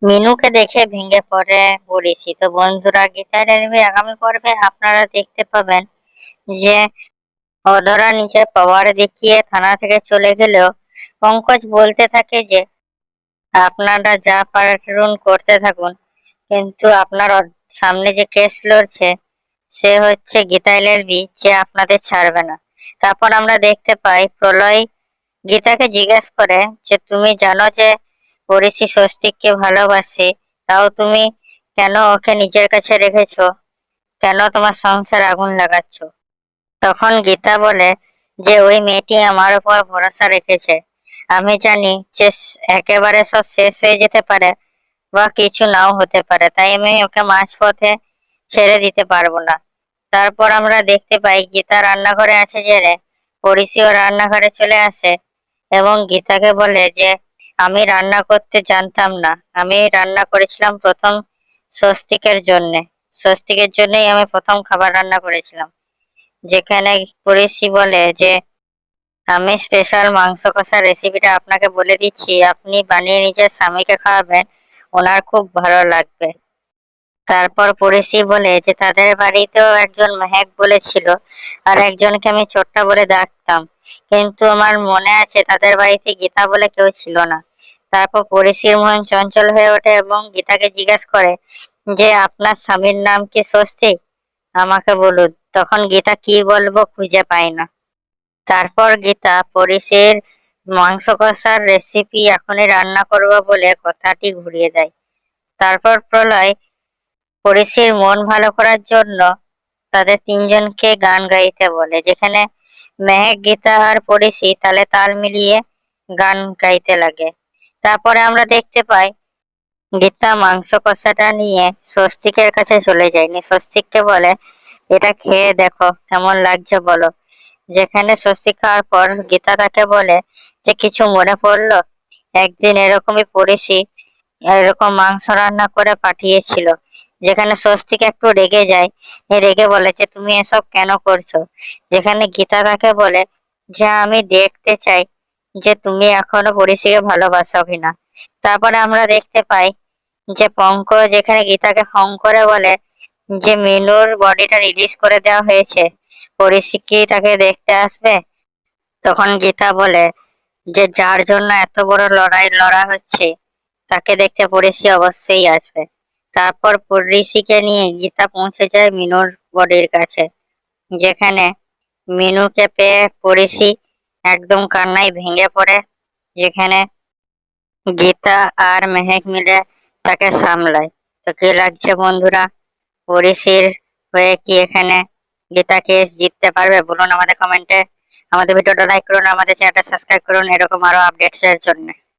মিনুকে দেখে ভেঙে পড়ে পড়েছি। তো বন্ধুরা, গীতার এনিমে আগামী পর্বে আপনারা দেখতে পাবেন যে অধরা নিজের পাওয়ার দেখিয়ে থানা থেকে চলে গেলেও পঙ্কজ বলতে থাকে যে আপনারা যা পারেন করতে থাকুন, কিন্তু আপনার সামনে যে কেস লড়ছে সে হচ্ছে গীতা এলএলবি, যে আপনাদের ছাড়বে না। তারপর আমরা দেখতে পাই প্রলয় গীতাকে জিজ্ঞেস করে যে তুমি জানো যে পরিশি স্বস্তিককে ভালোবাসে, তাও তুমি কেন ওকে নিজের কাছে রেখেছো? কেন তোমার সংসার আগুন লাগাচ্ছ? তখন গীতা বলে যে ওই মেয়েটি আমার উপর ভরসা রেখেছে। আমি জানি যে একেবারে সব শেষ হয়ে যেতে পারে বা কিছু নাও হতে পারে, তাই আমি ওকে মাঝপথে ছেড়ে দিতে পারবো না। তারপর আমরা দেখতে পাই গীতা রান্নাঘরে আছে জেনে পরিশিও রান্নাঘরে চলে আসে এবং গীতাকে বলে যে আমি রান্না করতে জানতাম না, আমি রান্না করেছিলাম প্রথম স্বস্তিকের জন্যে। স্বস্তিকের জন্যই আমি প্রথম খাবার রান্না করেছিলাম। যেখানে পরিশি বলে যে আমি স্পেশাল মাংস কষার রেসিপিটা আপনাকে বলে দিচ্ছি, আপনি বানিয়ে নিজের স্বামীকে খাওয়াবেন, ওনার খুব ভালো লাগবে। তারপর পড়েছি বলে যে তাদের বাড়িতেও একজন মেহেক বলেছিল, আর একজনকে আমি ছোট্টা বলে ডাকতাম, কিন্তু আমার মনে আছে তাদের বাড়িতে গীতা বলে কেউ ছিল না। তারপর পড়েশির মন চঞ্চল হয়ে ওঠে এবং গীতাকে জিজ্ঞাসা করে যে আপনার স্বামীর নাম কি স্বস্তিক? আমাকে বলুন। তখন গীতা কি বলবো খুঁজে পায় না। তারপর গীতা পরিশির মাংস কষার রেসিপি এখনই রান্না করবো বলে কথাটি ঘুরিয়ে দেয়। তারপর প্রলয় পরিশির মন ভালো করার জন্য তাদের তিনজনকে গান গাইতে বলে, যেখানে মেহেক, গীতা আর পরিশি তালে তাল মিলিয়ে গান গাইতে লাগে। তারপরে আমরা দেখতে পাই গীতা মাংস কষাটা নিয়ে স্বস্তিকের কাছে চলে যায়নি, স্বস্তিককে বলে এটা খেয়ে দেখো কেমন লাগছে বলো। যেখানে স্বস্তিক খাওয়ার পর গীতা তাকে বলে যে কিছু মনে পড়লো? একদিন এরকমই পড়েছি, এরকম মাংস রান্না করে পাঠিয়েছিল। যেখানে স্বস্তিক একটু রেগে যায়, রেগে বলে যে তুমি এসব কেন করছো? যেখানে গীতা তাকে বলে যে আমি দেখতে চাই যে তুমি এখনো পরিশিকে ভালোবাসো কিনা। তারপরে আমরা দেখতে পাই যে পঙ্কজ যেখানে গীতাকে ফোন করে বলে যে মিনুর বডিটা রিলিজ করে দেওয়া হয়েছে, পরিশি কি তাকে দেখতে আসবে? তখন গীতা বলে যে যার জন্য এত বড় লড়াই লড়া হচ্ছে তাকে দেখতে পরিশি অবশ্যই আসবে। তারপর পরিশিকে নিয়ে গীতা পৌঁছে যায় মিনুর বডির কাছে, যেখানে মিনুকে পেয়ে পরিশি একদম কান্নায় ভেঙে পড়ে। যেখানে গীতা আর মেহেক মিলে তাকে সামলায়। তো কি লাগছে বন্ধুরা, পরিশির হয়ে কি এখানে গীতা কেস জিততে পারবে? বলুন আমাদের কমেন্টে। আমাদের ভিডিওটা লাইক করুন, আমাদের চ্যানেলটা সাবস্ক্রাইব করুন এরকম আরো আপডেটস এর জন্য।